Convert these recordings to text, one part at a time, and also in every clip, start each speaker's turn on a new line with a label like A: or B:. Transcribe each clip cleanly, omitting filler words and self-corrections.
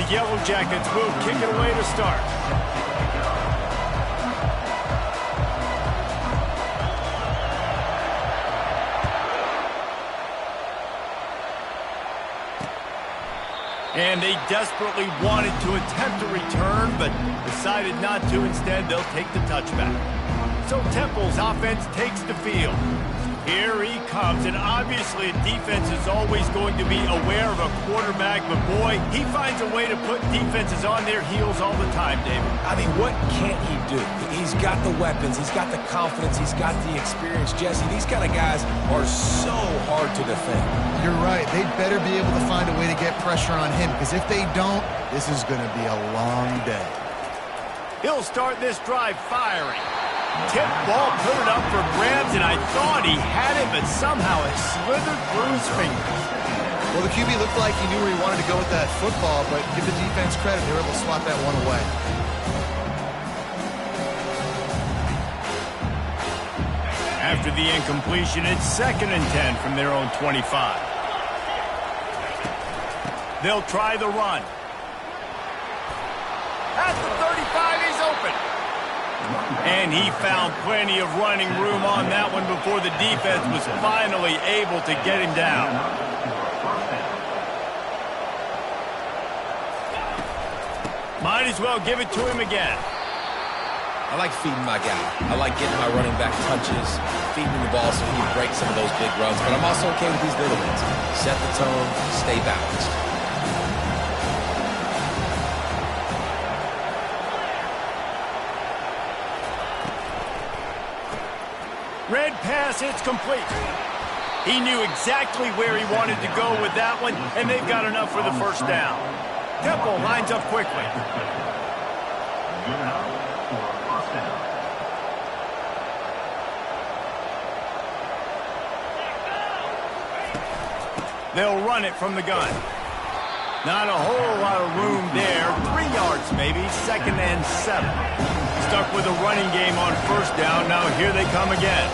A: The Yellow Jackets will kick it away to start. And they desperately wanted to attempt a return, but decided not to. Instead, they'll take the touchback. So Temple's offense takes the field. Here he comes, and obviously a defense is always going to be aware of a quarterback, but boy, he finds a way to put defenses on their heels all the time, David.
B: I mean, what can't he do? He's got the weapons, he's got the confidence, he's got the experience. Jesse, these kind of guys are so hard to defend.
C: You're right. They'd better be able to find a way to get pressure on him, because if they don't, this is going to be a long day.
A: He'll start this drive firing. Tip ball, put it up for grabs, and I thought he had it, but somehow it slithered through his fingers.
C: Well, the QB looked like he knew where he wanted to go with that football, but give the defense credit. They were able to swat that one away.
A: After the incompletion, it's 2nd and 10 from their own 25. They'll try the run. At the 35, he's open. And he found plenty of running room on that one before the defense was finally able to get him down. Might as well give it to him again.
B: I like feeding my guy. I like getting my running back touches, feeding the ball so he can break some of those big runs. But I'm also okay with these little ones. Set the tone, stay balanced.
A: Red pass, it's complete. He knew exactly where he wanted to go with that one, and they've got enough for the first down. Temple lines up quickly. They'll run it from the gun. Not a whole lot of room there. 3 yards maybe, 2nd and 7. Stuck with a running game on first down. Now here they come again.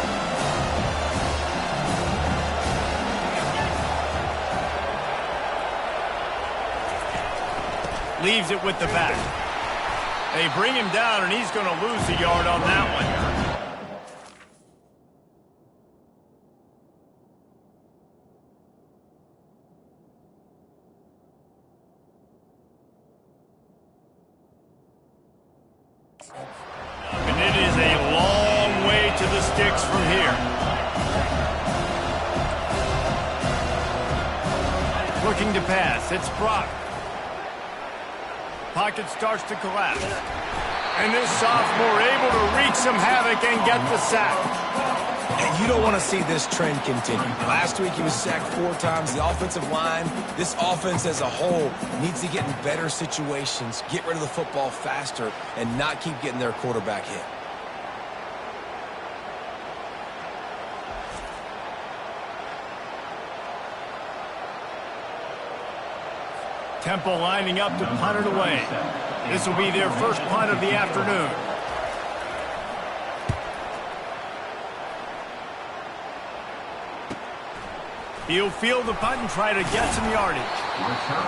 A: Leaves it with the back. They bring him down, and he's going to lose a yard on that one. And it is a long way to the sticks from here. Looking to pass. It's Brock. Pocket starts to collapse. And this sophomore able to wreak some havoc and get the sack.
B: And you don't want to see this trend continue. Last week he was sacked 4 times. The offensive line, this offense as a whole, needs to get in better situations, get rid of the football faster, and not keep getting their quarterback hit.
A: Temple lining up to punt it away. This will be their first punt of the afternoon. He'll field the punt and try to get some yardage.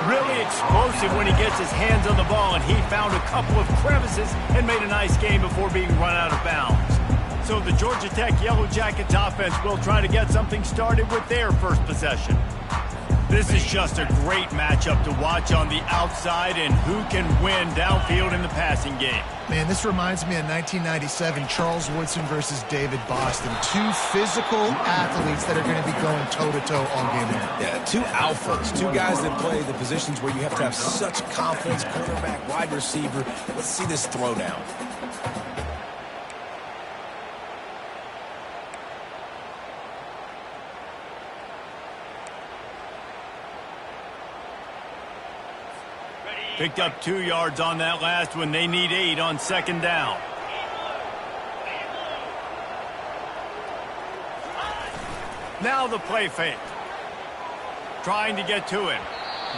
A: Really explosive when he gets his hands on the ball, and he found a couple of crevices and made a nice game before being run out of bounds. So the Georgia Tech Yellow Jackets offense will try to get something started with their first possession. This is just a great matchup to watch on the outside, and who can win downfield in the passing game.
C: Man, this reminds me of 1997, Charles Woodson versus David Boston. 2 physical athletes that are going to be going toe-to-toe all game long.
B: Yeah, 2 alphas, 2 guys that play the positions where you have to have such confidence, quarterback, wide receiver. Let's see this throwdown.
A: Picked up 2 yards on that last one. They need 8 on 2nd down. Now the play fake. Trying to get to him.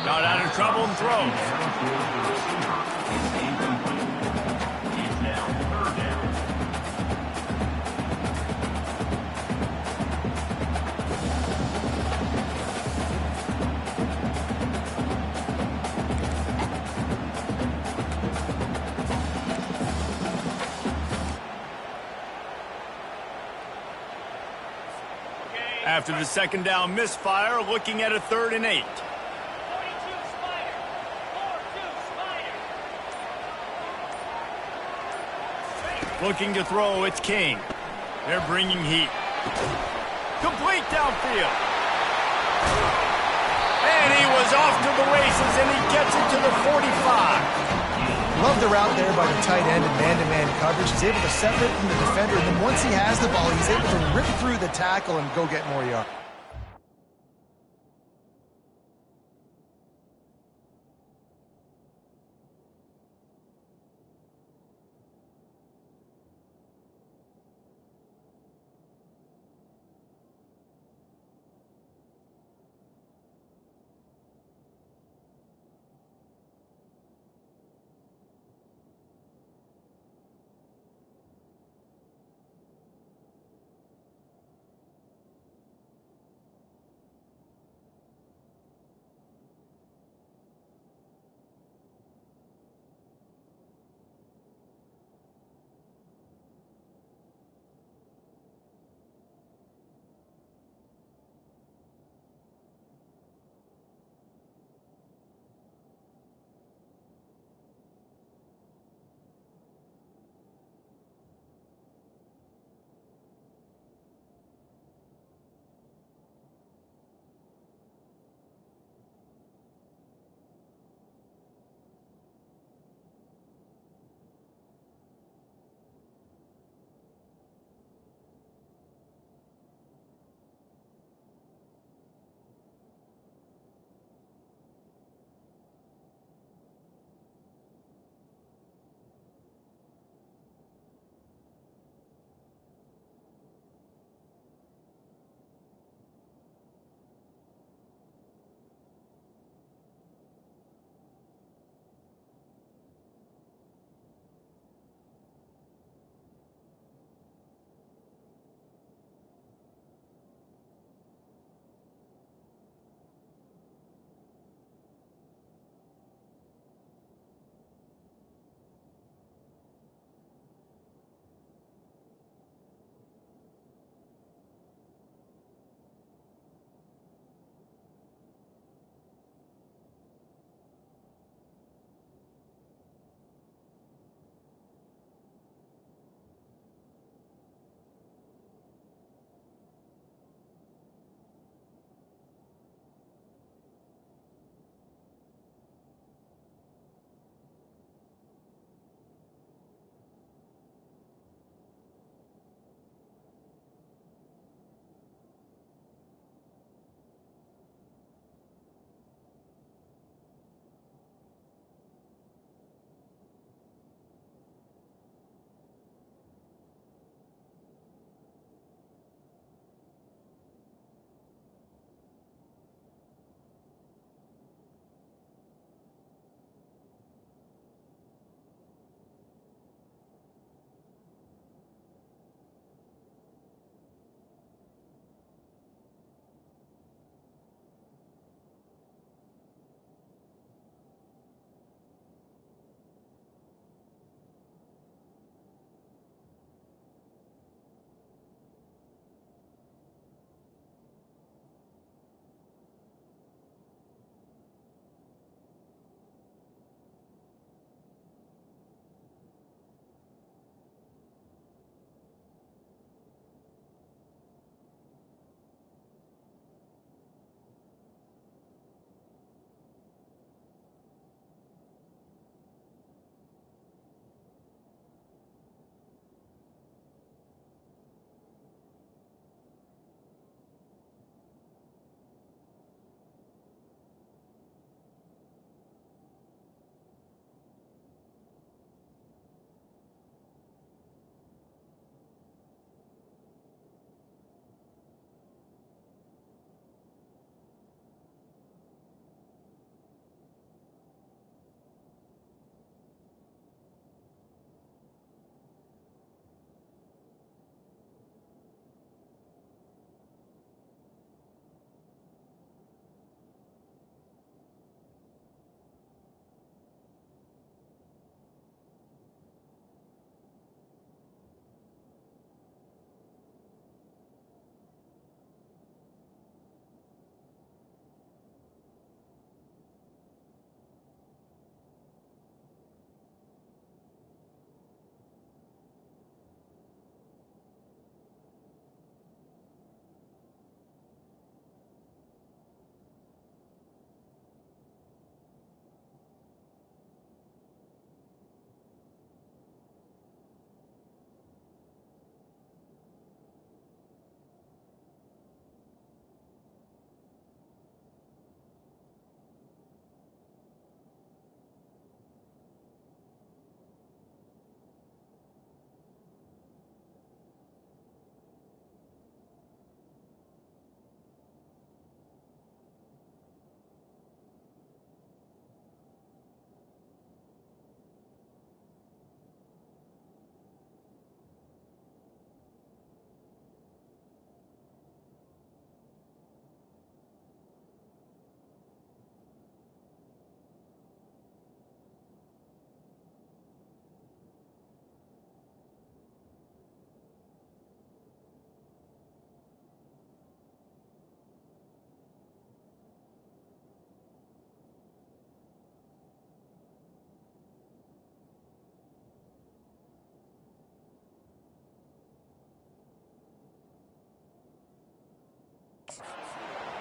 A: Got out of trouble and throws. After the second down misfire, looking at a 3rd and 8. Looking to throw, it's King. They're bringing heat. Complete downfield. And he was off to the races, and he gets it to the 45.
C: Love the route there by the tight end and man-to-man coverage. He's able to separate from the defender, and then once he has the ball, he's able to rip through the tackle and go get more yards.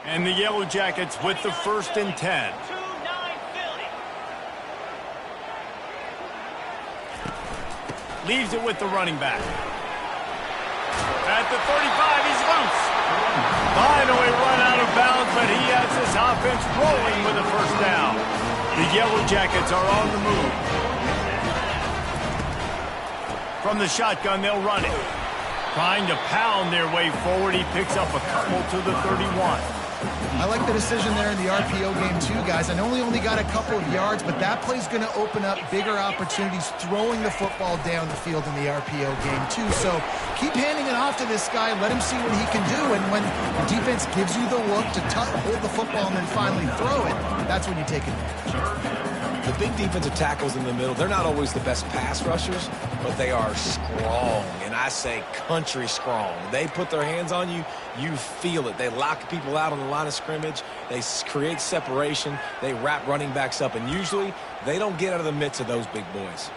A: And the Yellow Jackets with the 1st and 10. Leaves it with the running back. At the 35, he's loose. Finally run out of bounds, but he has this offense rolling with a 1st down. The Yellow Jackets are on the move. From the shotgun, they'll run it. Trying to pound their way forward, he picks up a couple to the 31.
C: I like the decision there in the RPO game too, guys. I know he only got a couple of yards, but that play's going to open up bigger opportunities throwing the football down the field in the RPO game too. So keep handing it off to this guy. Let him see what he can do. And when the defense gives you the look to hold the football and then finally throw it, that's when you take advantage.
B: The big defensive tackles in the middle, they're not always the best pass rushers, but they are strong, and I say country strong. They put their hands on you, you feel it. They lock people out on the line of scrimmage. They create separation. They wrap running backs up, and usually they don't get out of the midst of those big boys.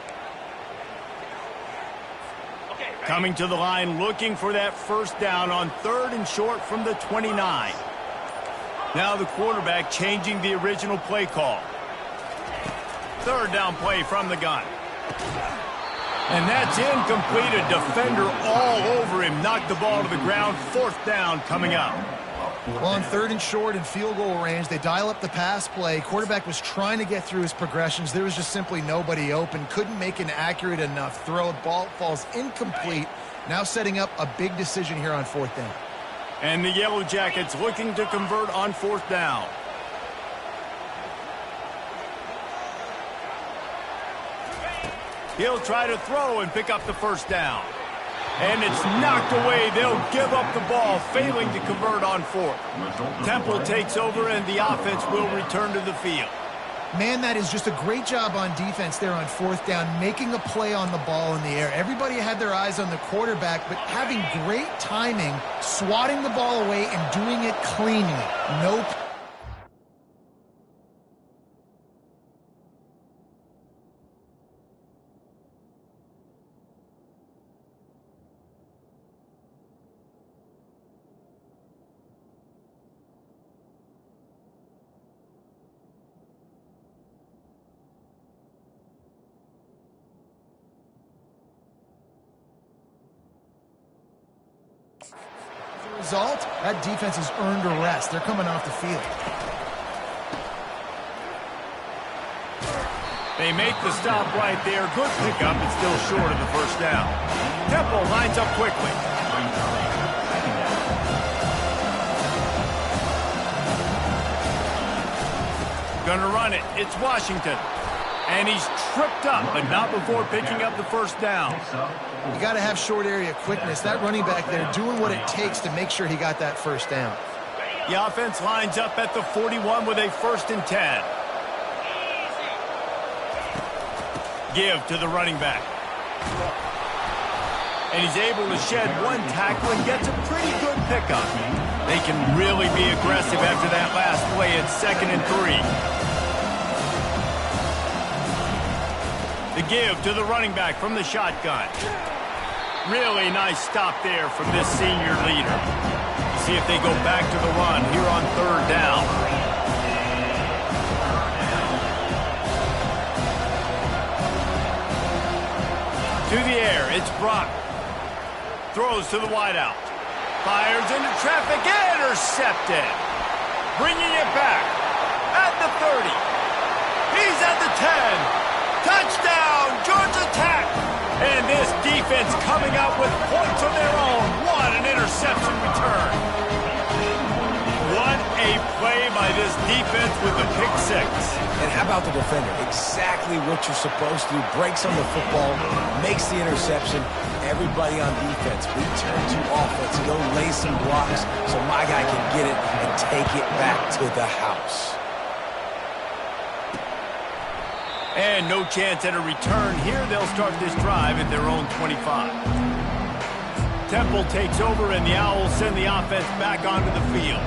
A: Coming to the line, looking for that 1st down on 3rd and short from the 29. Now the quarterback changing the original play call. 3rd down play from the gun. And that's incomplete. A defender all over him. Knocked the ball to the ground. 4th down coming up.
C: Well, on 3rd and short in field goal range, they dial up the pass play. Quarterback was trying to get through his progressions. There was just simply nobody open. Couldn't make an accurate enough throw. Ball falls incomplete. Now setting up a big decision here on 4th down.
A: And the Yellow Jackets looking to convert on 4th down. He'll try to throw and pick up the 1st down. And it's knocked away. They'll give up the ball, failing to convert on 4th. Temple takes over, and the offense will return to the field.
C: Man, that is just a great job on defense there on 4th down, making a play on the ball in the air. Everybody had their eyes on the quarterback, but having great timing, swatting the ball away and doing it cleanly. Nope. Result, that defense has earned a rest. They're coming off the field.
A: They make the stop right there. Good pickup, but still short of the 1st down. Temple lines up quickly. Gonna run it. It's Washington. And he's tripped up, but not before picking up the 1st down.
C: You got to have short area quickness. That running back there doing what it takes to make sure he got that 1st down.
A: The offense lines up at the 41 with a 1st and 10. Give to the running back. And he's able to shed one tackle and gets a pretty good pickup. They can really be aggressive after that last play at 2nd and 3. The give to the running back from the shotgun. Really nice stop there from this senior leader. See if they go back to the run here on 3rd down. To the air, it's Brock. Throws to the wideout. Fires into traffic, intercepted. Bringing it back at the 30. He's at the 10. Touchdown, Georgia Tech! And this defense coming out with points of their own. What an interception return. What a play by this defense with the pick 6.
B: And how about the defender? Exactly what you're supposed to do. Breaks on the football, makes the interception. Everybody on defense, return to offense. Go lay some blocks so my guy can get it and take it back to the house.
A: And no chance at a return here. They'll start this drive at their own 25. Temple takes over, and the Owls send the offense back onto the field.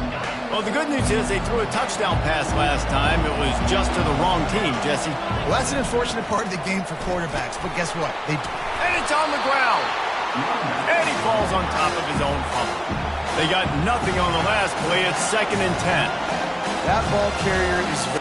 A: Well, the good news is they threw a touchdown pass last time. It was just to the wrong team, Jesse.
C: Well, that's an unfortunate part of the game for quarterbacks, but guess what? And
A: it's on the ground. And he falls on top of his own fumble. They got nothing on the last play. It's 2nd and 10.
C: That ball carrier is...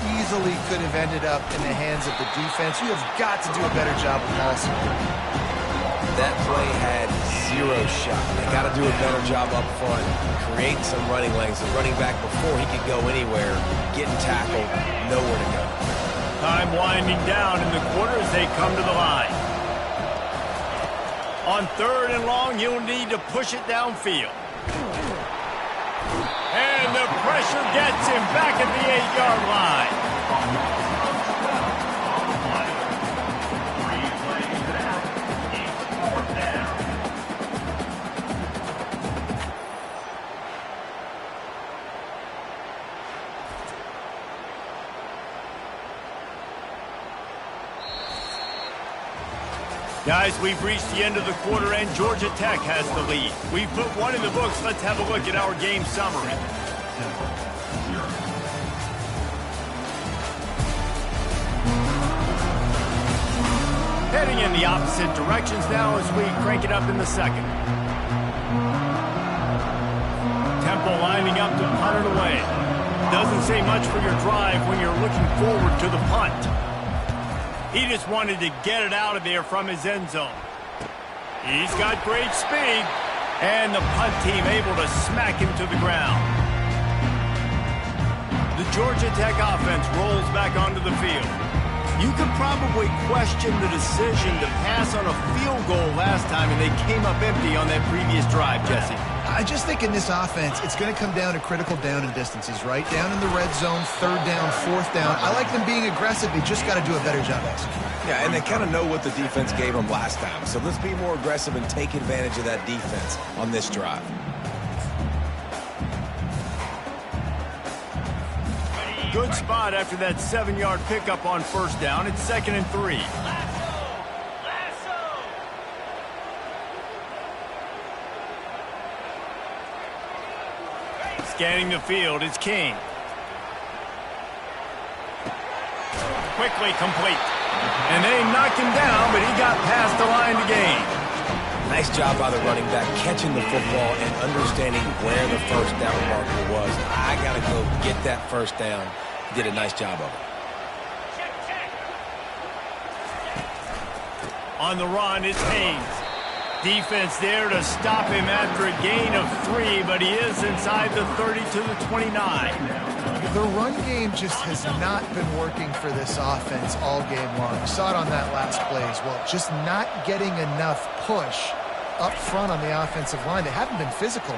C: easily could have ended up in the hands of the defense. You have got to do a better job of ball security.
B: That play had zero shot. They got to do a better job up front, create some running lanes. The running back, before he could go anywhere, getting tackled, nowhere to go.
A: Time winding down in the quarter as they come to the line. On 3rd and long, you'll need to push it downfield. And the pressure gets him back at the 8-yard line. Guys, we've reached the end of the quarter, and Georgia Tech has the lead. We've put one in the books. Let's have a look at our game summary. Heading in the opposite directions now as we crank it up in the second. Temple lining up to punt it away. Doesn't say much for your drive when you're looking forward to the punt. He just wanted to get it out of there from his end zone. He's got great speed, and the punt team able to smack him to the ground. The Georgia Tech offense rolls back onto the field. You could probably question the decision to pass on a field goal last time, and they came up empty on that previous drive, Jesse.
C: I just think in this offense, it's going to come down to critical down and distances, right? Down in the red zone, 3rd down, 4th down. I like them being aggressive. They just got to do a better job executing.
B: Yeah, and they kind of know what the defense gave them last time. So let's be more aggressive and take advantage of that defense on this drive.
A: Good spot after that 7-yard pickup on 1st down. It's 2nd and 3. Scanning the field, it's King. Quickly complete. And they knocked him down, but he got past the line to gain.
B: Nice job by the running back, catching the football and understanding where the 1st down marker was. I got to go get that 1st down. Did a nice job of it.
A: On the run, it's Haynes. Defense there to stop him after a gain of 3, but he is inside the 30 to the 29.
C: The run game just has not been working for this offense all game long. You saw it on that last play as well. Just not getting enough push up front on the offensive line. They haven't been physical.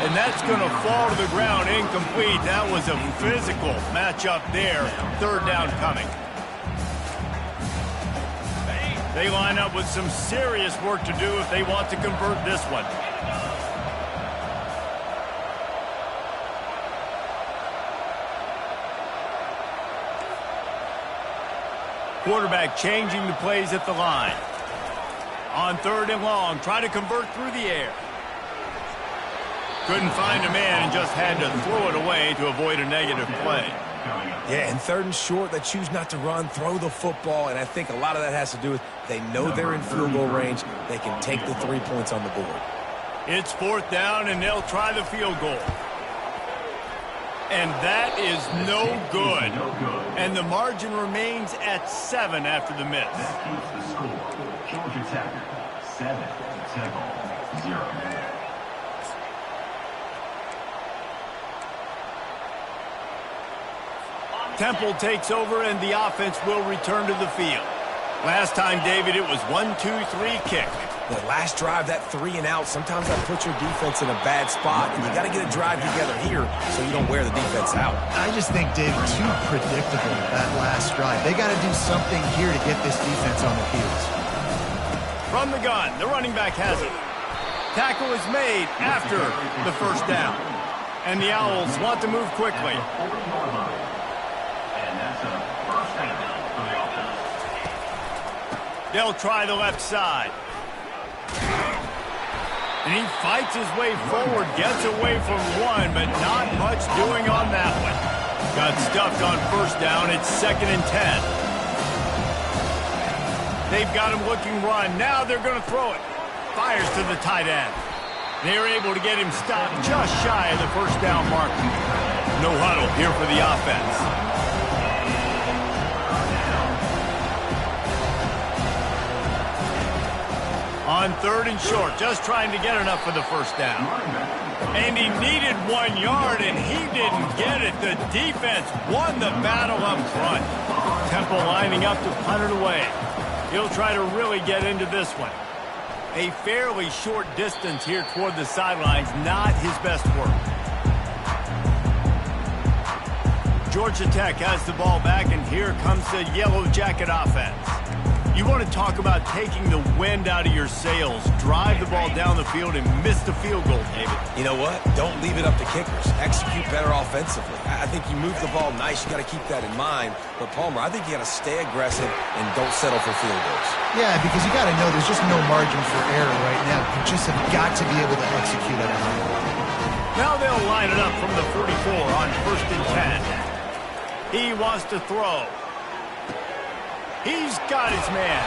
A: And that's going to fall to the ground incomplete. That was a physical matchup there. 3rd down coming. They line up with some serious work to do if they want to convert this one. Quarterback changing the plays at the line. On 3rd and long, try to convert through the air. Couldn't find a man and just had to throw it away to avoid a negative play.
B: Yeah, and 3rd and short, they choose not to run, throw the football, and I think a lot of that has to do with they know they're in field goal range. They can take the 3 points on the board.
A: It's 4th down, and they'll try the field goal. And that is no good. And the margin remains at 7 after the miss.
D: That keeps the score. Georgia Tech, 7, Temple, 0.
A: Temple takes over, and the offense will return to the field. Last time, David, it was 1-2-3 kick.
B: The last drive, that 3 and out, sometimes that puts your defense in a bad spot, and you got to get a drive together here so you don't wear the defense out.
C: I just think, Dave, too predictable, that last drive. They got to do something here to get this defense on their heels.
A: From the gun, the running back has it. Tackle is made after the first down. And the Owls want to move quickly. They'll try the left side. And he fights his way forward, gets away from one, but not much doing on that one. Got stuffed on first down. It's 2nd and 10. They've got him looking run. Now they're going to throw it. Fires to the tight end. They're able to get him stopped just shy of the first down marker. No huddle here for the offense. On 3rd and short, just trying to get enough for the first down. And he needed 1 yard, and he didn't get it. The defense won the battle up front. Temple lining up to punt it away. He'll try to really get into this one. A fairly short distance here toward the sidelines, not his best work. Georgia Tech has the ball back, and here comes the Yellow Jacket offense. You want to talk about taking the wind out of your sails. Drive the ball down the field and miss the field goal, David.
B: You know what? Don't leave it up to kickers. Execute better offensively. I think you move the ball nice. You got to keep that in mind. But, Palmer, I think you got to stay aggressive and don't settle for field goals.
C: Yeah, because you got to know there's just no margin for error right now. You just have got to be able to execute at a high level.
A: Now they'll line it up from the 44 on 1st and 10. He wants to throw. He's got his man.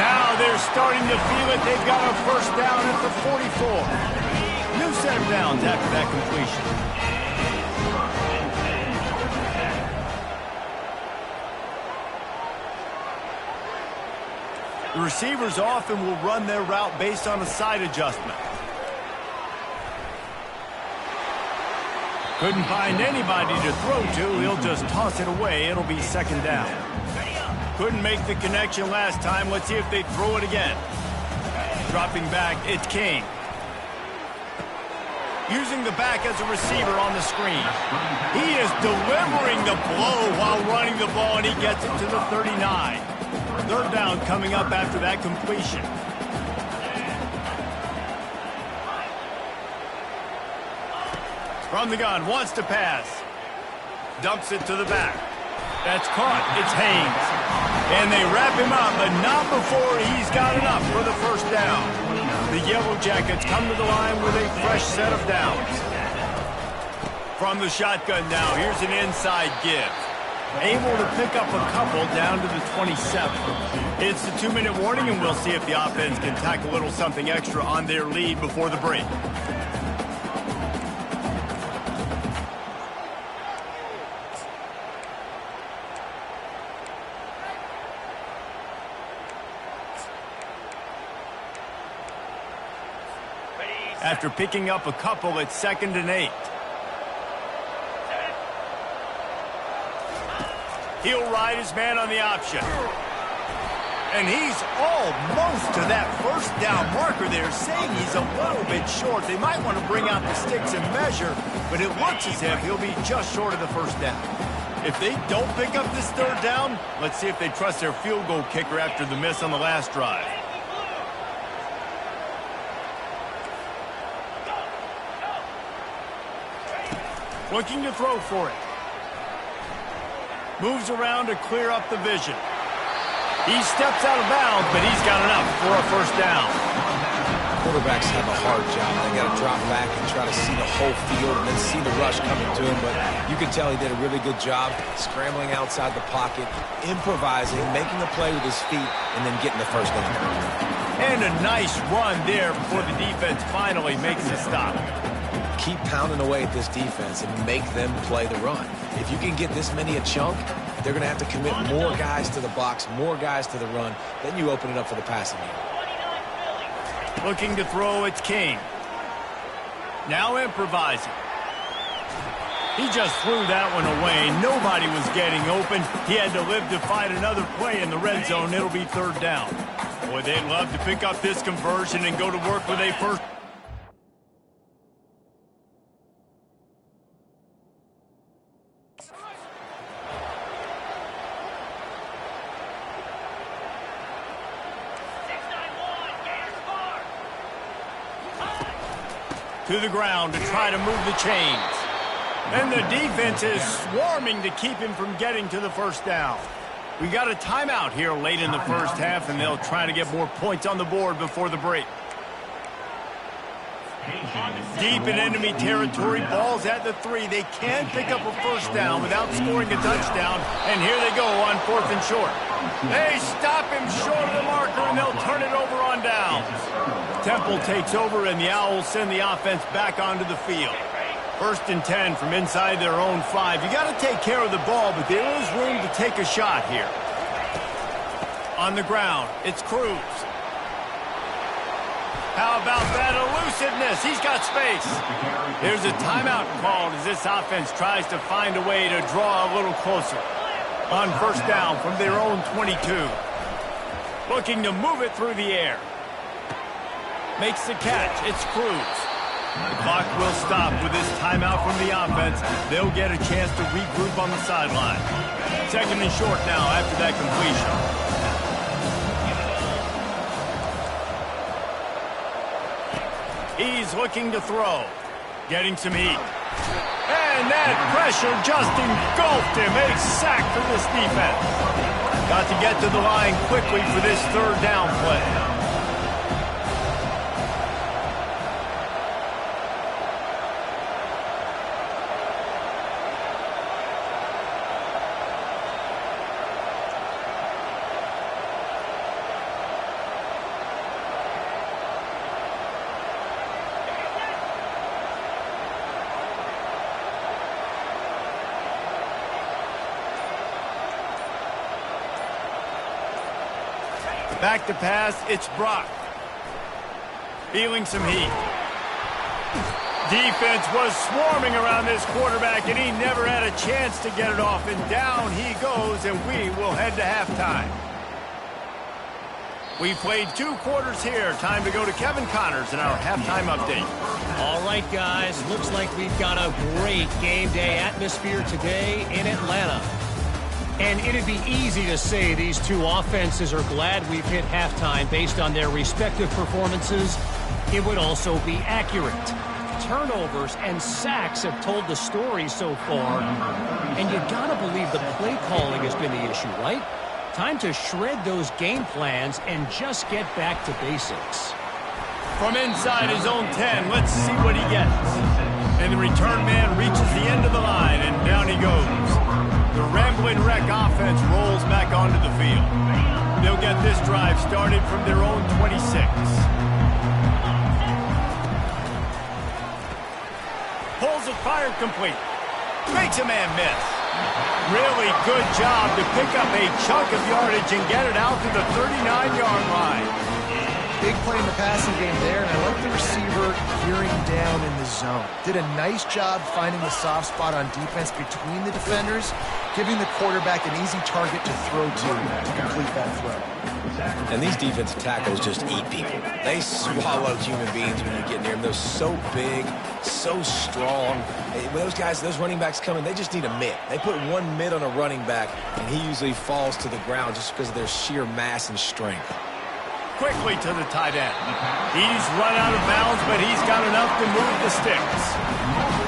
A: Now they're starting to feel it. They've got a first down at the 44. New set of downs after that completion. The receivers often will run their route based on a side adjustment. Couldn't find anybody to throw to. He'll just toss it away. It'll be 2nd down. Couldn't make the connection last time. Let's see if they throw it again. Dropping back, it's King. Using the back as a receiver on the screen. He is delivering the blow while running the ball, and he gets it to the 39. 3rd down coming up after that completion. From the gun, wants to pass. Dumps it to the back. That's caught. It's Haynes. And they wrap him up, but not before he's got enough for the first down. The Yellow Jackets come to the line with a fresh set of downs. From the shotgun now, here's an inside give. Able to pick up a couple down to the 27. It's the 2-minute warning, and we'll see if the offense can tack a little something extra on their lead before the break. After picking up a couple, it's 2nd and 8. He'll ride his man on the option. And he's almost to that first down marker there, saying he's a little bit short. They might want to bring out the sticks and measure, but it looks as if he'll be just short of the first down. If they don't pick up this 3rd down, let's see if they trust their field goal kicker after the miss on the last drive. Looking to throw for it. Moves around to clear up the vision. He steps out of bounds, but he's got enough for a first down.
B: Quarterbacks have a hard job. They got to drop back and try to see the whole field and then see the rush coming to him. But you can tell he did a really good job scrambling outside the pocket, improvising, making a play with his feet, and then getting the first down.
A: And a nice run there before the defense finally makes a stop.
B: Keep pounding away at this defense and make them play the run. If you can get this many a chunk, they're going to have to commit more guys to the box, more guys to the run. Then you open it up for the passing game.
A: Looking to throw, it's King. Now improvising. He just threw that one away. Nobody was getting open. He had to live to find another play in the red zone. It'll be 3rd down. Boy, they'd love to pick up this conversion and go to work with a first. To the ground to try to move the chains. And the defense is swarming to keep him from getting to the first down. We got a timeout here late in the first half, and they'll try to get more points on the board before the break. Deep in enemy territory, ball's at the 3. They can pick up a first down without scoring a touchdown, and here they go on 4th and short. They stop him short of the marker, and they'll turn it over on downs. Temple takes over, and the Owls send the offense back onto the field. 1st and 10 from inside their own 5. You got to take care of the ball, but there is room to take a shot here. On the ground, it's Cruz. How about that elusiveness? He's got space. There's a timeout called as this offense tries to find a way to draw a little closer. On 1st down from their own 22. Looking to move it through the air. Makes the catch. It's Cruz. The clock will stop with this timeout from the offense. They'll get a chance to regroup on the sideline. 2nd and short now after that completion. He's looking to throw. Getting some heat. And that pressure just engulfed him. A sack for this defense. Got to get to the line quickly for this 3rd down play. Back to pass, it's Brock. Feeling some heat. Defense was swarming around this quarterback, and he never had a chance to get it off. And down he goes, and we will head to halftime. We played 2 quarters here. Time to go to Kevin Connors in our halftime update.
E: All right, guys. Looks like we've got a great game day atmosphere today in Atlanta. And it'd be easy to say these 2 offenses are glad we've hit halftime based on their respective performances. It would also be accurate. Turnovers and sacks have told the story so far. And you gotta believe the play calling has been the issue, right? Time to shred those game plans and just get back to basics.
A: From inside his own 10, let's see what he gets. And the return man reaches the end of the line, and down he goes. The Ramblin' Wreck offense rolls back onto the field. They'll get this drive started from their own 26. Pulls it, fired complete. Makes a man miss. Really good job to pick up a chunk of yardage and get it out to the 39-yard line.
C: Big play in the passing game there, and I like the receiver gearing down in the zone. Did a nice job finding the soft spot on defense between the defenders, giving the quarterback an easy target to throw to complete that throw.
B: And these defensive tackles just eat people. They swallow human beings when you get near them. They're so big, so strong. When those guys, those running backs come in, they just need a mitt. They put 1 mitt on a running back, and he usually falls to the ground just because of their sheer mass and strength.
A: Quickly to the tight end. He's run out of bounds, but he's got enough to move the sticks.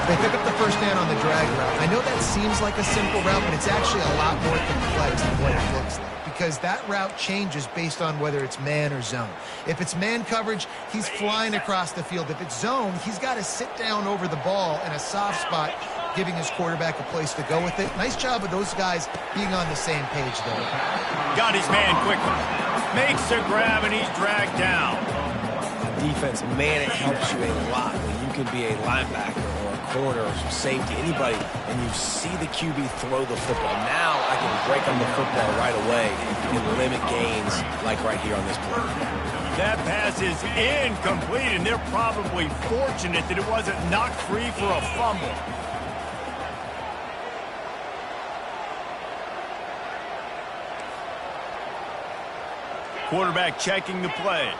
C: They pick up the first down on the drag route. I know that seems like a simple route, but it's actually a lot more complex than what it looks like, because that route changes based on whether it's man or zone. If it's man coverage, he's flying across the field. If it's zone, he's got to sit down over the ball in a soft spot, giving his quarterback a place to go with it. Nice job of those guys being on the same page there.
A: Got his man quickly. Makes a grab, and he's dragged down.
B: Defense, man, it helps you a lot when you can be a linebacker or a corner or safety, anybody, and you see the QB throw the football. Now I can break on the football right away and limit gains like right here on this play.
A: That pass is incomplete, and they're probably fortunate that it wasn't knocked free for a fumble. Quarterback checking the play.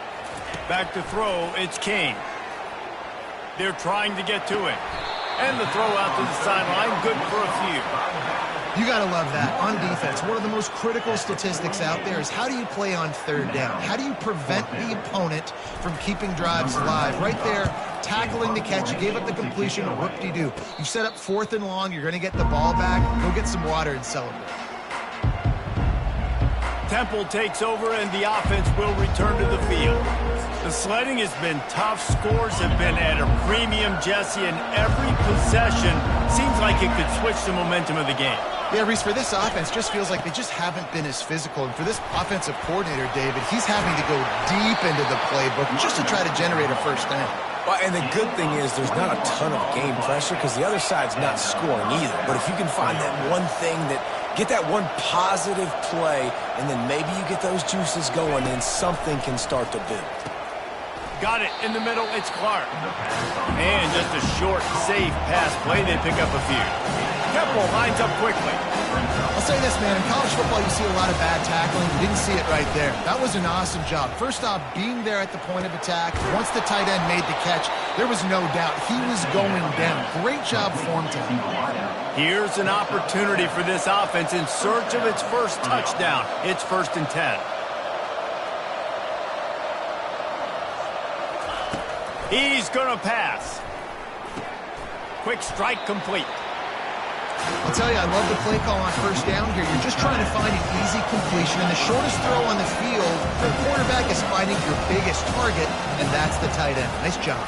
A: Back to throw, it's King. They're trying to get to it. And the throw out to the sideline, good for a few.
C: You got to love that. On defense, one of the most critical statistics out there is how do you play on third down? How do you prevent the opponent from keeping drives alive? Right there, tackling the catch. You gave up the completion. Whoop-de-doo. You set up 4th and long. You're going to get the ball back. Go get some water and celebrate.
A: Temple takes over, and the offense will return to the field. The sledding has been tough. Scores have been at a premium, Jesse, and every possession seems like it could switch the momentum of the game.
C: Yeah, Reese, for this offense, just feels like they just haven't been as physical. And for this offensive coordinator, David, he's having to go deep into the playbook just to try to generate a first down.
B: Well, and the good thing is there's not a ton of game pressure because the other side's not scoring either. But if you can find that one thing get that one positive play, and then maybe you get those juices going, then something can start to build.
A: Got it in the middle. It's Clark. And just a short, safe pass play. They pick up a few. Temple lines up quickly.
C: I'll say this, man. In college football, you see a lot of bad tackling. You didn't see it right there. That was an awesome job. First off, being there at the point of attack. Once the tight end made the catch, there was no doubt he was going down. Great job form time.
A: Here's an opportunity for this offense in search of its first touchdown. It's 1st and 10. He's going to pass. Quick strike complete.
C: I'll tell you, I love the play call on first down here. You're just trying to find an easy completion, and the shortest throw on the field for a quarterback is finding your biggest target, and that's the tight end. Nice job.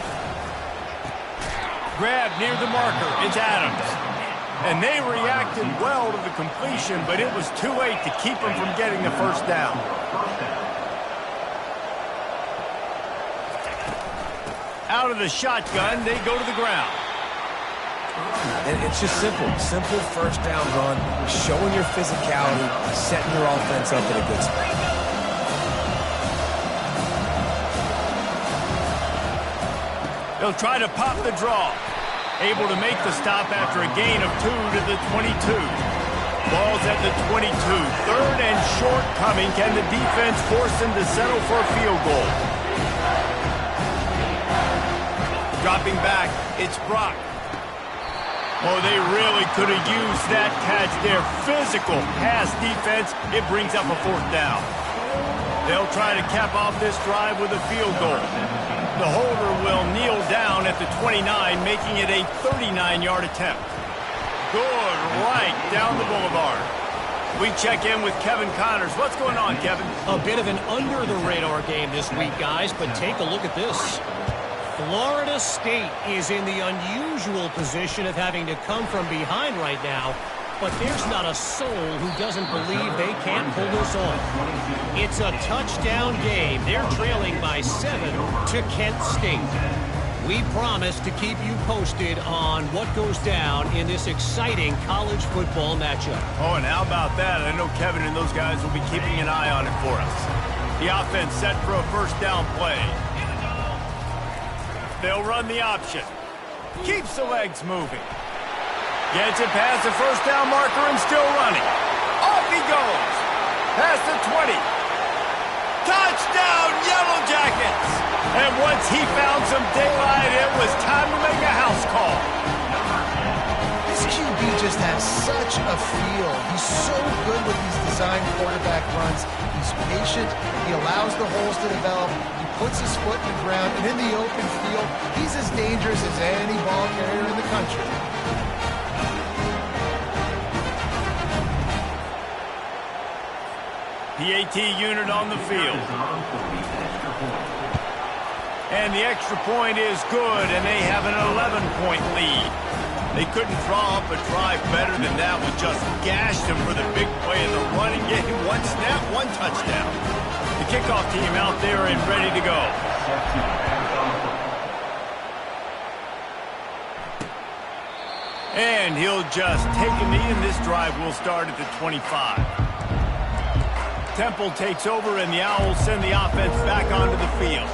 A: Grab near the marker. It's Adams. And they reacted well to the completion, but it was too late to keep them from getting the first down. Out of the shotgun, they go to the ground.
B: And it's just simple first down run, showing your physicality, setting your offense up in a good spot.
A: They'll try to pop the draw. Able to make the stop after a gain of 2 to the 22. Ball's at the 22. 3rd and short coming. Can the defense force them to settle for a field goal? Dropping back, it's Brock. Oh, they really could have used that catch there. Physical pass defense. It brings up a 4th down. They'll try to cap off this drive with a field goal. The holder will kneel down at the 29, making it a 39-yard attempt. Good right down the boulevard. We check in with Kevin Connors. What's going on, Kevin?
E: A bit of an under-the-radar game this week, guys, but take a look at this. Florida State is in the unusual position of having to come from behind right now, but there's not a soul who doesn't believe they can't pull this off. It's a touchdown game. They're trailing by 7 to Kent State. We promise to keep you posted on what goes down in this exciting college football matchup.
A: Oh, and how about that? I know Kevin and those guys will be keeping an eye on it for us. The offense set for a first down play. They'll run the option. Keeps the legs moving. Gets it past the first down marker and still running. Off he goes. Past the 20. Touchdown, Yellow Jackets! And once he found some daylight, it was time to make a house call.
C: This QB just has such a feel. He's so good with these design quarterback runs. He's patient. He allows the holes to develop. He puts his foot in the ground. And in the open field, he's as dangerous as any ball carrier in the country.
A: PAT unit on the field. And the extra point is good, and they have an 11-point lead. They couldn't draw up a drive better than that. We just gashed them for the big play in the running game. One snap, one touchdown. The kickoff team out there and ready to go. And he'll just take a knee, and this drive will start at the 25. Temple takes over, and the Owls send the offense back onto the field.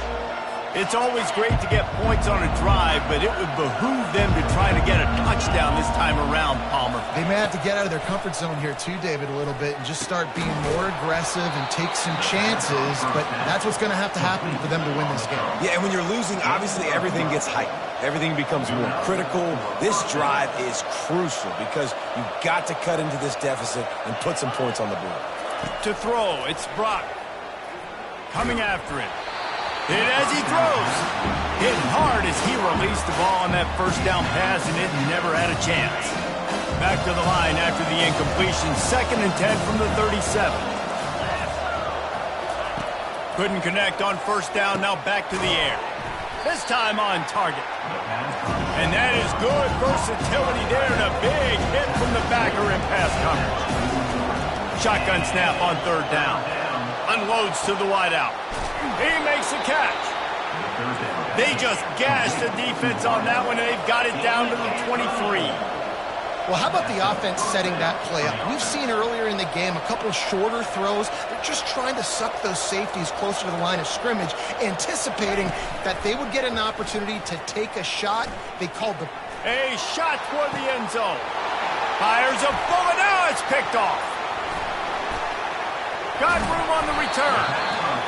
A: It's always great to get points on a drive, but it would behoove them to try to get a touchdown this time around, Palmer.
C: They may have to get out of their comfort zone here too, David, a little bit and just start being more aggressive and take some chances, but that's what's going to happen for them to win this game.
B: Yeah, and when you're losing, obviously everything gets heightened. Everything becomes more critical. This drive is crucial because you've got to cut into this deficit and put some points on the board.
A: To throw, it's Brock. Coming after it. Hit as he throws. Hit hard as he released the ball on that first down pass, and it never had a chance. Back to the line after the incompletion. 2nd and 10 from the 37. Couldn't connect on first down. Now back to the air. This time on target. And that is good versatility there, and a big hit from the backer in pass coverage. Shotgun snap on 3rd down. Unloads to the wideout. He makes a catch. They just gashed the defense on that one, and they've got it down to the 23.
C: Well, how about the offense setting that play up? We've seen earlier in the game a couple shorter throws. They're just trying to suck those safeties closer to the line of scrimmage, anticipating that they would get an opportunity to take a shot. They called the...
A: A shot toward the end zone. Fires a bullet. Now it's picked off. Got room on the return.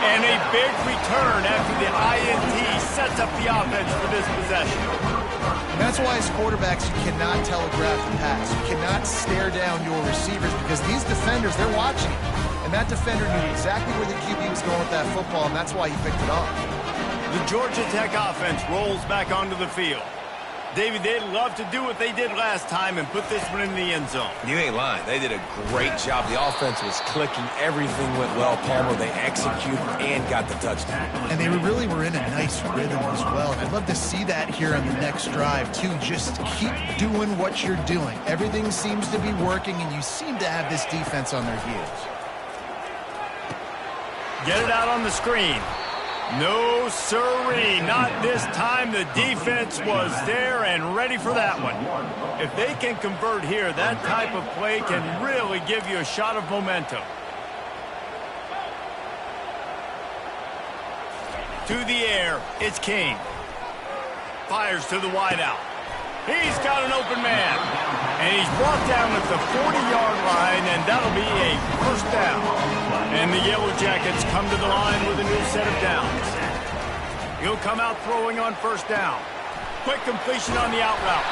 A: And a big return after the INT sets up the offense for this possession.
C: And that's why as quarterbacks, you cannot telegraph the pass. You cannot stare down your receivers because these defenders, they're watching it. And that defender knew exactly where the QB was going with that football, and that's why he picked it off.
A: The Georgia Tech offense rolls back onto the field. David, they'd love to do what they did last time and put this one in the end zone.
B: You ain't lying. They did a great job. The offense was clicking. Everything went well, Palmer. They executed and got the touchdown.
C: And they really were in a nice rhythm as well. And I'd love to see that here on the next drive, too. Just keep doing what you're doing. Everything seems to be working, and you seem to have this defense on their heels.
A: Get it out on the screen. No, sirree, not this time. The defense was there and ready for that one. If they can convert here, that type of play can really give you a shot of momentum. To the air, it's King. Fires to the wideout. He's got an open man. And he's brought down at the 40-yard line, and that'll be a first down. And the Yellow Jackets come to the line with a new set of downs. He'll come out throwing on first down. Quick completion on the out route.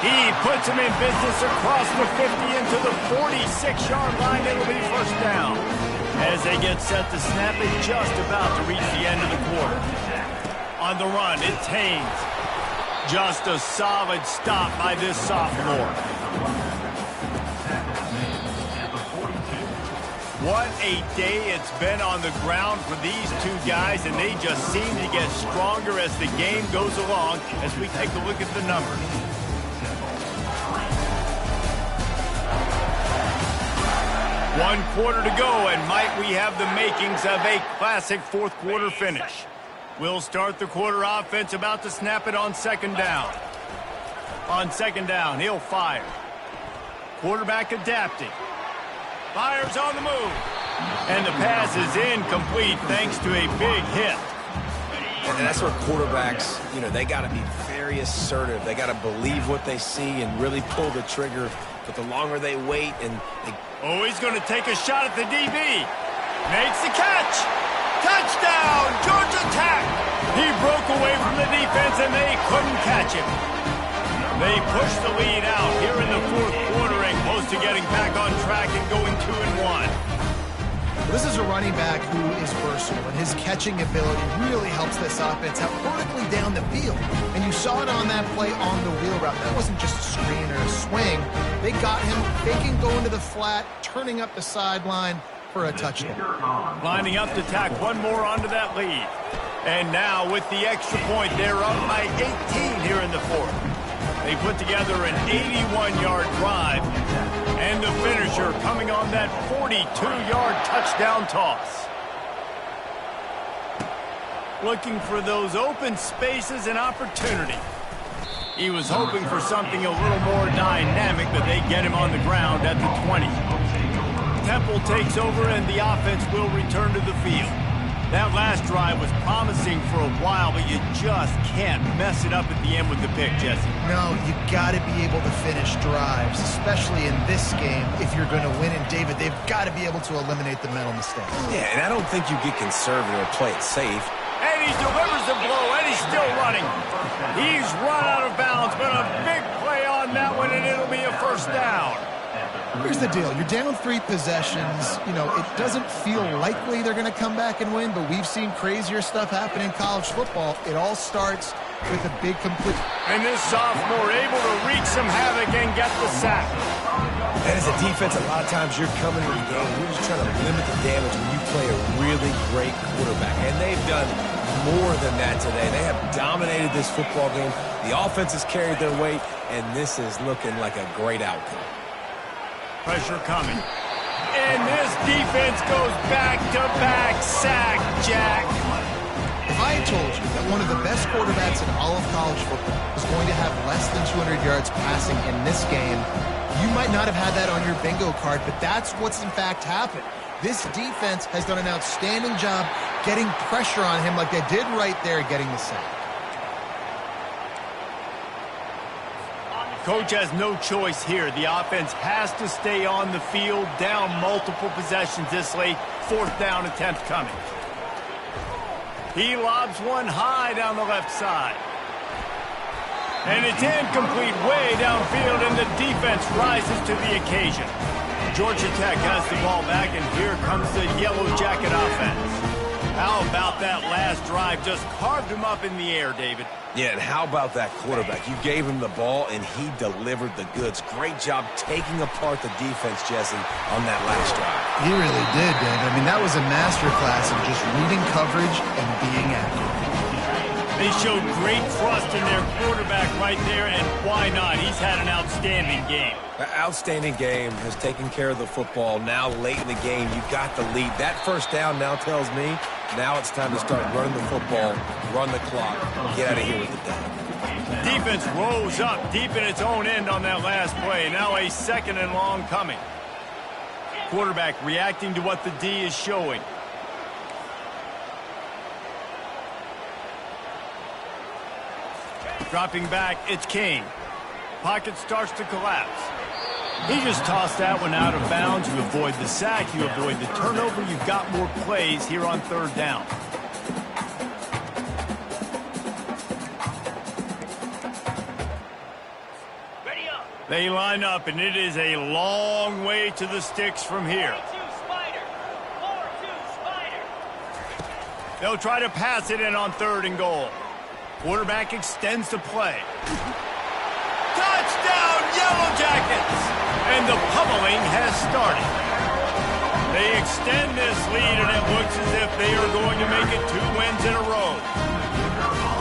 A: He puts him in business across the 50 into the 46-yard line. It'll be first down. As they get set to snap it, just about to reach the end of the quarter. On the run, it's Haynes. Just a solid stop by this sophomore. What a day it's been on the ground for these two guys, and they just seem to get stronger as the game goes along as we take a look at the numbers. One quarter to go, and might we have the makings of a classic fourth quarter finish. We'll start the quarter offense, about to snap it on second down. On second down, he'll fire. Quarterback adapting. Fires on the move. And the pass is incomplete thanks to a big hit.
B: And that's where quarterbacks, they got to be very assertive. They got to believe what they see and really pull the trigger. But the longer they wait and they...
A: Oh, he's going to take a shot at the DB. Makes the catch. Touchdown, Georgia Tech. He broke away from the defense and they couldn't catch him. They pushed the lead out here in the fourth quarter and close to getting back on track and going 2-1.
C: This is a running back who is versatile, and his catching ability really helps this offense out vertically down the field. And you saw it on that play on the wheel route. That wasn't just a screen or a swing. They got him faking going to the flat, turning up the sideline for a touchdown.
A: Lining up to tack one more onto that lead. And now with the extra point, they're up by 18 here in the fourth. They put together an 81-yard drive. And the finisher coming on that 42-yard touchdown toss. Looking for those open spaces and opportunity. He was hoping for something a little more dynamic, but they get him on the ground at the 20. Temple takes over and the offense will return to the field. That last drive was promising for a while, but you just can't mess it up at the end with the pick, Jesse.
C: No, you got to be able to finish drives, especially in this game if you're going to win. And, David, they've got to be able to eliminate the mental mistakes.
B: Yeah, and I don't think you get conservative or play it safe.
A: And he delivers the blow, and he's still running. He's run out of bounds, but a big play on that one, and it'll be a first down.
C: Here's the deal. You're down 3 possessions. You know, it doesn't feel likely they're going to come back and win, but we've seen crazier stuff happen in college football. It all starts with a big complete.
A: And this sophomore able to wreak some havoc and get the sack.
B: And as a defense, a lot of times you're coming to the game, you're just trying to limit the damage when you play a really great quarterback. And they've done more than that today. They have dominated this football game. The offense has carried their weight, and this is looking like a great outcome.
A: Pressure coming. And this defense goes back-to-back sack, Jack.
C: If I had told you that one of the best quarterbacks in all of college football was going to have less than 200 yards passing in this game, you might not have had that on your bingo card, but that's what's in fact happened. This defense has done an outstanding job getting pressure on him like they did right there, getting the sack.
A: Coach has no choice here. The offense has to stay on the field, down multiple possessions this late. 4th down attempt coming. He lobs one high down the left side. And it's incomplete way downfield, and the defense rises to the occasion. Georgia Tech has the ball back, and here comes the Yellow Jacket offense. How about that last drive? Just carved him up in the air, David.
B: Yeah, and how about that quarterback? You gave him the ball, and he delivered the goods. Great job taking apart the defense, Jesse, on that last drive.
C: He really did, David. I mean, that was a masterclass of just reading coverage and being accurate.
A: They showed great trust in their quarterback right there, and why not? He's had an outstanding game.
B: Outstanding game, has taken care of the football. Now late in the game, you got the lead. That first down now tells me now it's time to start running the football, run the clock, get out of here with the down.
A: Defense rose up deep in its own end on that last play. Now a 2nd and long coming. Quarterback reacting to what the D is showing. Dropping back, it's King. Pocket starts to collapse. He just tossed that one out of bounds. You avoid the sack, you avoid the turnover. You've got more plays here on 3rd down. They line up, and it is a long way to the sticks from here. They'll try to pass it in on 3rd and goal. Quarterback extends the play. Touchdown, Yellow Jackets! And the pummeling has started. They extend this lead, and it looks as if they are going to make it 2 wins in a row.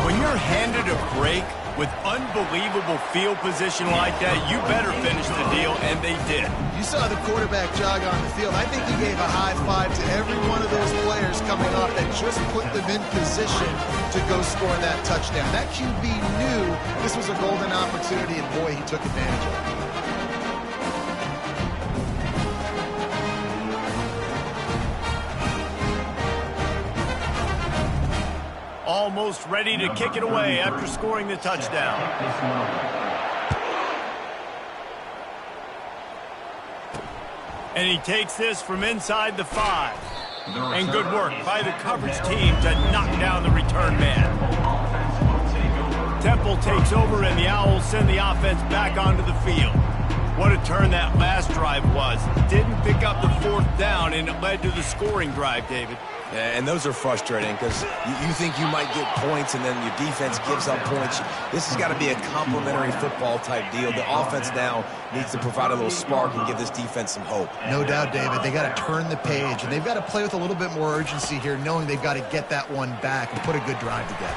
A: When you're handed a break with unbelievable field position like that, you better finish the deal, and they did.
C: You saw the quarterback jog on the field. I think he gave a high five to every one of those players coming off that just put them in position to go score that touchdown. That QB knew this was a golden opportunity, and boy, he took advantage of it.
A: Almost ready to kick it away after scoring the touchdown. And he takes this from inside the 5. And good work by the coverage team to knock down the return man. Temple takes over, and the Owls send the offense back onto the field. What a turn that last drive was. Didn't pick up the 4th down, and it led to the scoring drive, David.
B: Yeah, and those are frustrating because you think you might get points and then your defense gives up points. This has got to be a complementary football type deal. The offense now needs to provide a little spark and give this defense some hope.
C: No doubt, David. They got to turn the page, and they've got to play with a little bit more urgency here, knowing they've got to get that one back and put a good drive together.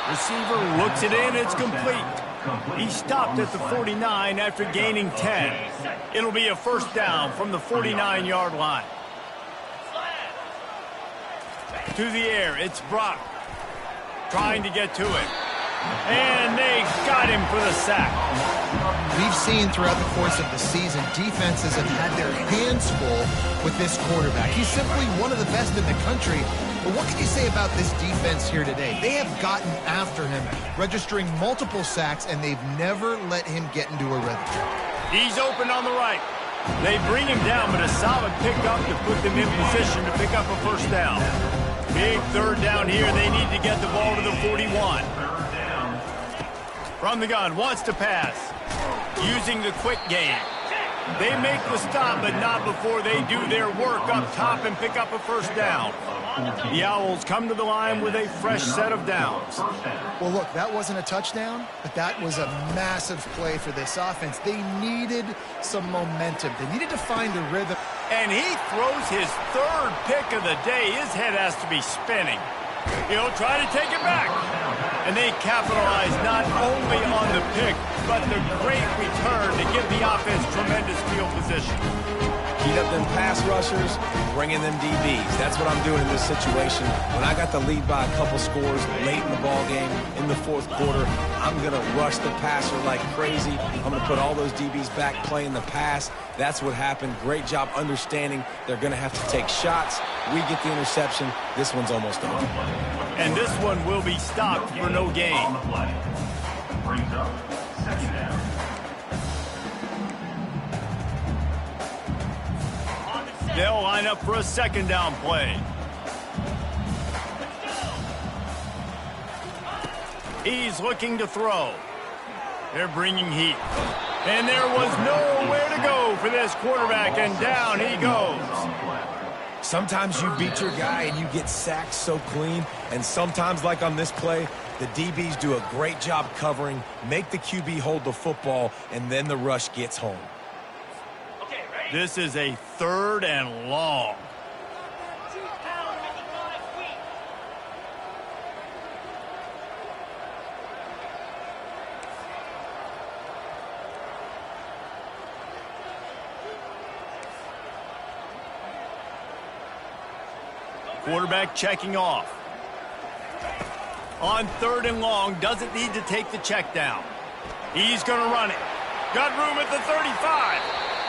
A: Receiver looks it in. It's complete. He stopped at the 49 after gaining 10. It'll be a 1st down from the 49-yard line. To the air, it's Brock trying to get to it. And they got him for the sack.
C: We've seen throughout the course of the season, defenses have had their hands full with this quarterback. He's simply one of the best in the country. But what can you say about this defense here today? They have gotten after him, registering multiple sacks, and they've never let him get into a rhythm.
A: He's open on the right. They bring him down, but a solid pickup to put them in position to pick up a first down. Big third down here. They need to get the ball to the 41. From the gun, wants to pass. Using the quick game. They make the stop, but not before they do their work up top and pick up a first down. The Owls come to the line with a fresh set of downs.
C: Well, look, that wasn't a touchdown, but that was a massive play for this offense. They needed some momentum. They needed to find a rhythm.
A: And he throws his third pick of the day. His head has to be spinning. He'll try to take it back. And they capitalize not only on the pick, but the great return to give the offense tremendous field position.
B: Heat up them pass rushers, bring in them DBs. That's what I'm doing in this situation. When I got the lead by a couple scores late in the ball game, in the fourth quarter, I'm going to rush the passer like crazy. I'm going to put all those DBs back playing the pass. That's what happened. Great job understanding they're going to have to take shots. We get the interception. This one's almost over.
A: And this one will be stopped for no gain.
D: Brings up second down.
A: They'll line up for a second down play. He's looking to throw. They're bringing heat. And there was nowhere to go for this quarterback, and down he goes.
B: Sometimes you beat your guy and you get sacked so clean, and sometimes, like on this play, the DBs do a great job covering, make the QB hold the football, and then the rush gets home.
A: This is a third and long. Quarterback checking off. On third and long, doesn't need to take the check down. He's going to run it. Got room at the 35.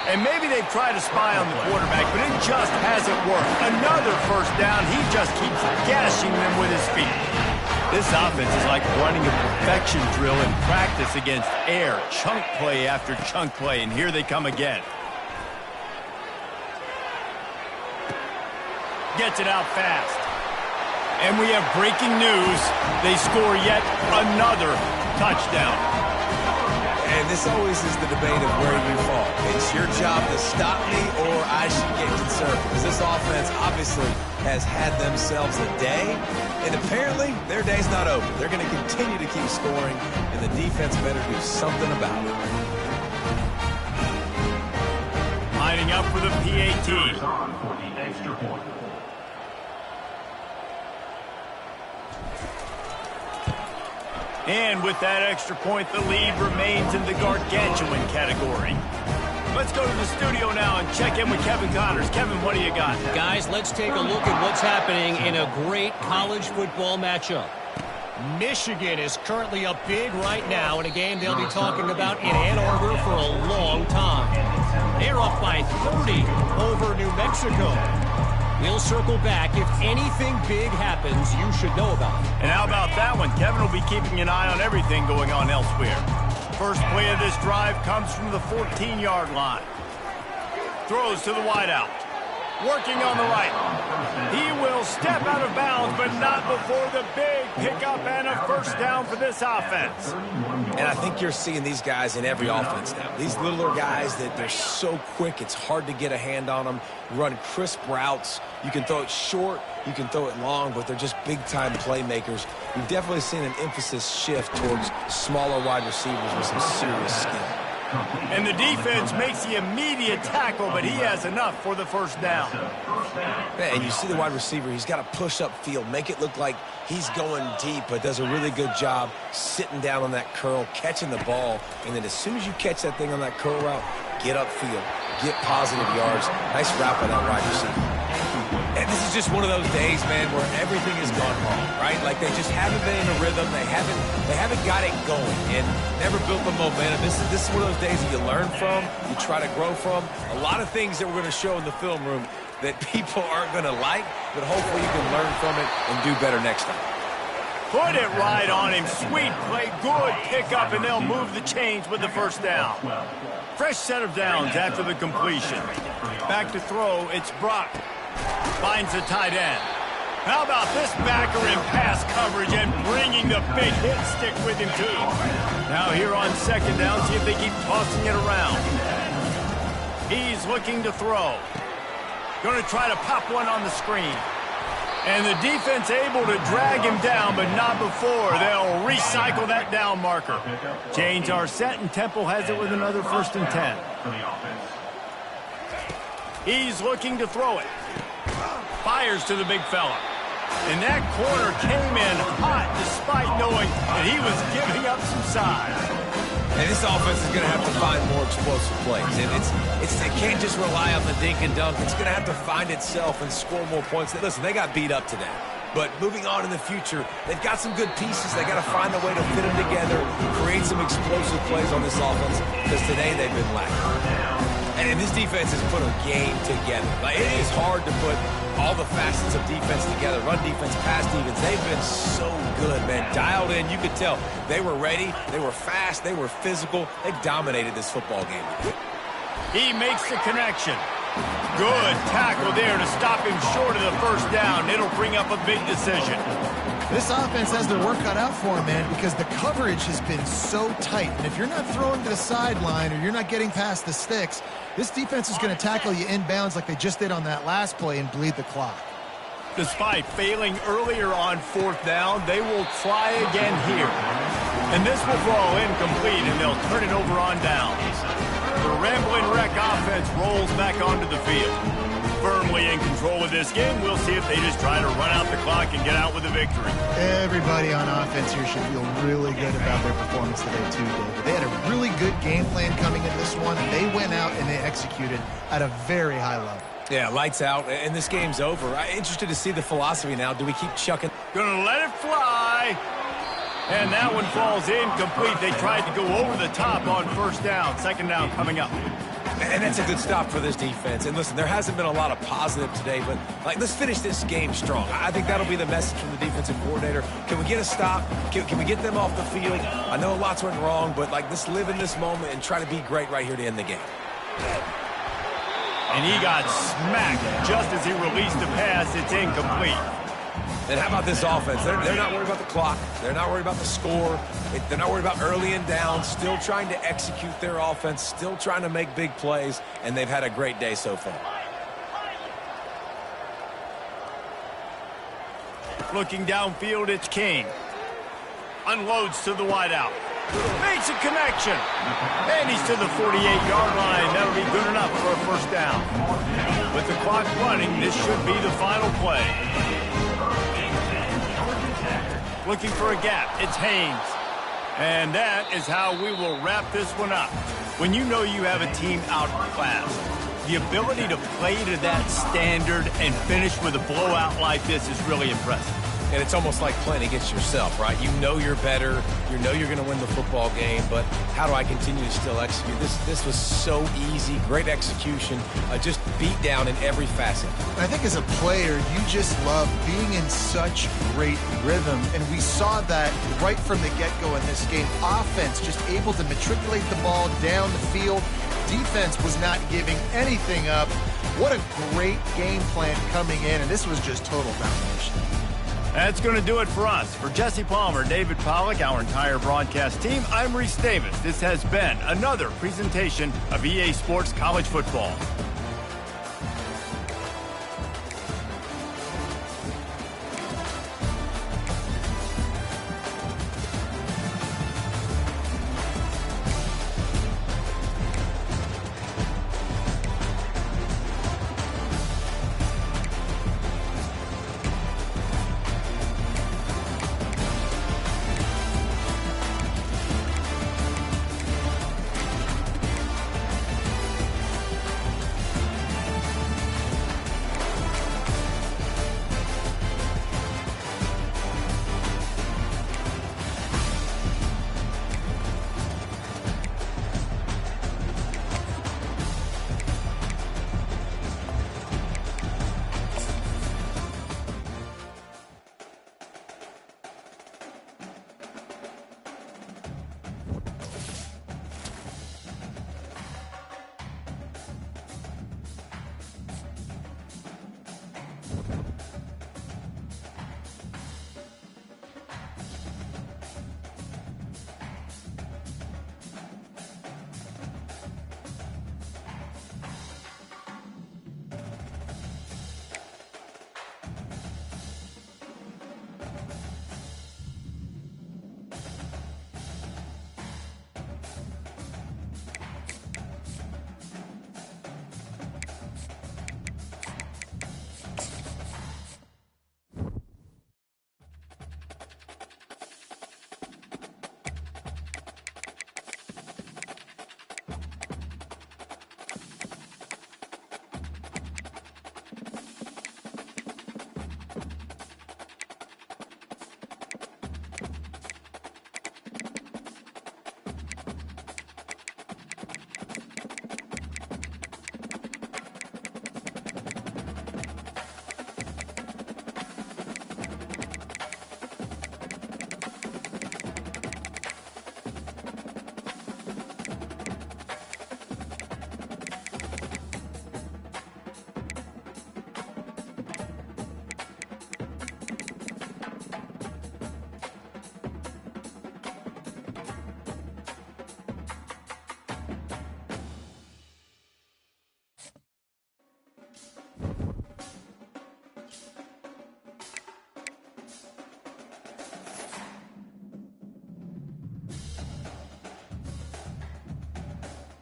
A: And maybe they've tried to spy on the quarterback, but it just hasn't worked. Another first down. He just keeps gashing them with his feet. This offense is like running a perfection drill in practice against air. Chunk play after chunk play, and here they come again. Gets it out fast. And we have breaking news. They score yet another touchdown.
B: And this always is the debate of where you fall. It's your job to stop me or I should get concerned. Because this offense obviously has had themselves a day. And apparently their day's not over. They're going to continue to keep scoring. And the defense better do something about it.
A: Lining up for the PAT.
D: For the extra point.
A: And with that extra point, the lead remains in the gargantuan category. Let's go to the studio now and check in with Kevin Connors. Kevin, what do you got?
E: Guys, let's take a look at what's happening in a great college football matchup. Michigan is currently up big right now in a game they'll be talking about in Ann Arbor for a long time. They're up by 30 over New Mexico. We'll circle back. If anything big happens, you should know about it.
A: And how about that one? Kevin will be keeping an eye on everything going on elsewhere. First play of this drive comes from the 14-yard line. Throws to the wideout. Working on the right. He will step out of bounds, but not before the big pickup and a first down for this offense.
B: And I think you're seeing these guys in every offense now. These littler guys that they're so quick, it's hard to get a hand on them. Run crisp routes. You can throw it short, you can throw it long, but they're just big-time playmakers. We've definitely seen an emphasis shift towards smaller wide receivers with some serious skill.
A: And the defense makes the immediate tackle, but he has enough for the first down.
B: And you see the wide receiver, he's got to push up field, make it look like he's going deep, but does a really good job sitting down on that curl, catching the ball, and then as soon as you catch that thing on that curl route, get upfield, get positive yards. Nice route by that wide receiver. And this is just one of those days, man, where everything has gone wrong, right? Like they just haven't been in a rhythm. They haven't got it going and never built the momentum. This is one of those days that you learn from, you try to grow from. A lot of things that we're going to show in the film room that people aren't going to like, but hopefully you can learn from it and do better next time.
A: Put it right on him. Sweet play, good pickup, and they'll move the chains with the first down. Fresh set of downs after the completion. Back to throw, it's Brock. Finds the tight end. How about this backer in pass coverage and bringing the big hit stick with him, too. Now here on second down, see if they keep tossing it around. He's looking to throw. Going to try to pop one on the screen. And the defense able to drag him down, but not before. They'll recycle that down marker. Chains are set, and Temple has it with another 1st and 10. He's looking to throw it. Fires to the big fella. And that corner came in hot despite knowing that he was giving up some size.
B: And this offense is going to have to find more explosive plays. And it can't just rely on the dink and dunk. It's going to have to find itself and score more points. Listen, they got beat up today. But moving on in the future, they've got some good pieces. They got to find a way to fit them together, create some explosive plays on this offense, because today they've been lacking. And this defense has put a game together. Like, it is hard to put all the facets of defense together. Run defense, pass defense. They've been so good, man. Dialed in. You could tell they were ready. They were fast. They were physical. They dominated this football game.
A: He makes the connection. Good tackle there to stop him short of the first down. It'll bring up a big decision.
C: This offense has their work cut out for them, man, because the coverage has been so tight. And if you're not throwing to the sideline or you're not getting past the sticks, this defense is going to tackle you inbounds like they just did on that last play and bleed the clock.
A: Despite failing earlier on 4th down, they will try again here. And this will fall incomplete, and they'll turn it over on downs. The Ramblin' Wreck offense rolls back onto the field. Firmly in control of this game. We'll see if they just try to run out the clock and get out with a victory.
C: Everybody on offense here should feel really good about their performance today, too, David. They had a really good game plan coming in this one, and they went out and they executed at a very high level.
B: Yeah, lights out, and this game's over. I'm interested to see the philosophy now. Do we keep chucking?
A: Gonna let it fly. And that one falls incomplete. They tried to go over the top on 1st down. 2nd down coming up.
B: And that's a good stop for this defense. And listen, there hasn't been a lot of positive today, but let's finish this game strong. I think that'll be the message from the defensive coordinator. Can we get a stop? Can we get them off the field? I know lots went wrong, but let's live in this moment and try to be great right here to end the game.
A: And he got smacked just as he released the pass. It's incomplete.
B: And how about this offense? They're not worried about the clock. They're not worried about the score. They're not worried about early and down. Still trying to execute their offense. Still trying to make big plays. And they've had a great day so far.
A: Looking downfield, it's King. Unloads to the wideout. Makes a connection. And he's to the 48-yard line. That'll be good enough for a 1st down. With the clock running, this should be the final play. Looking for a gap. It's Haynes. And that is how we will wrap this one up. When you know you have a team outclassed, the ability to play to that standard and finish with a blowout like this is really impressive.
B: And it's almost like playing against yourself, right? You know you're better. You know you're going to win the football game, but how do I continue to still execute? This was so easy. Great execution. Just beat down in every facet.
C: I think as a player, you just love being in such great rhythm, and we saw that right from the get-go in this game. Offense just able to matriculate the ball down the field. Defense was not giving anything up. What a great game plan coming in, and this was just total domination.
A: That's going to do it for us. For Jesse Palmer, David Pollack, our entire broadcast team, I'm Reese Davis. This has been another presentation of EA Sports College Football.